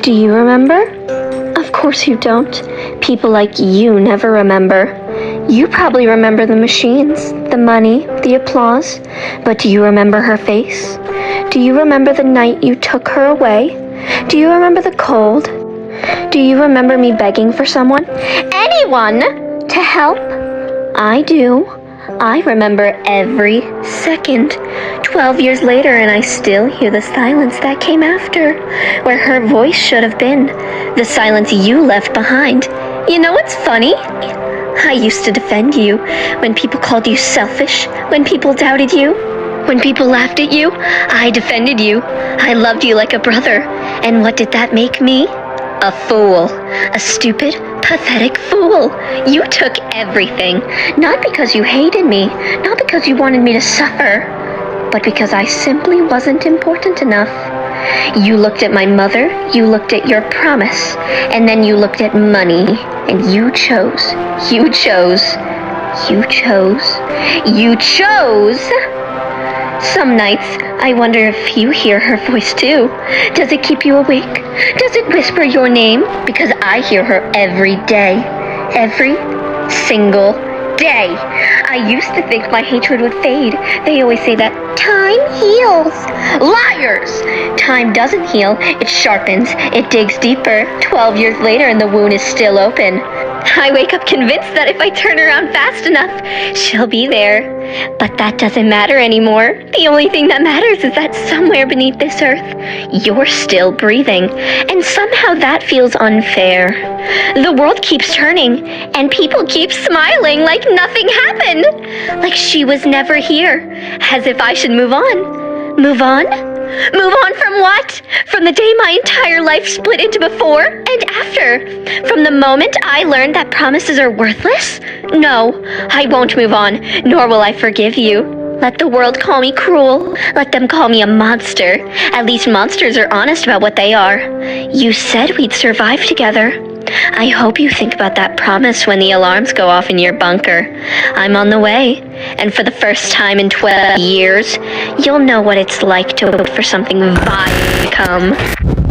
Do you remember? Of course you don't. People like you never remember. You probably remember the machines, the money, the applause, but do you remember her face? Do you remember the night you took her away? Do you remember the cold? Do you remember me begging for someone? Anyone! To help? I do. I remember every second. 12 years later, and I still hear the silence that came after, where her voice should have been. The silence you left behind. You know what's funny? I used to defend you when people called you selfish, when people doubted you, when people laughed at you. I defended you. I loved you like a brother. And what did that make me? A fool. A stupid, pathetic fool. You took everything. Not because you hated me, not because you wanted me to suffer, but because I simply wasn't important enough. You looked at my mother, you looked at your promise, and then you looked at money, and you chose. Some nights, I wonder if you hear her voice too. Does it keep you awake? Does it whisper your name? Because I hear her every day. Every single day. I used to think my hatred would fade. They always say that time heals. Liars! Time doesn't heal. It sharpens. It digs deeper. 12 years later and the wound is still open. I wake up convinced that if I turn around fast enough, she'll be there. But that doesn't matter anymore. The only thing that matters is that somewhere beneath this earth, you're still breathing. And somehow that feels unfair. The world keeps turning, and people keep smiling like nothing happened. Like she was never here. As if I should move on. Move on? Move on from what? From the day my entire life split into before and after? From the moment I learned that promises are worthless? No, I won't move on, nor will I forgive you. Let the world call me cruel. Let them call me a monster. At least monsters are honest about what they are. You said we'd survive together. I hope you think about that promise when the alarms go off in your bunker. I'm on the way, and for the first time in 12 years, you'll know what it's like to wait for something vile to come.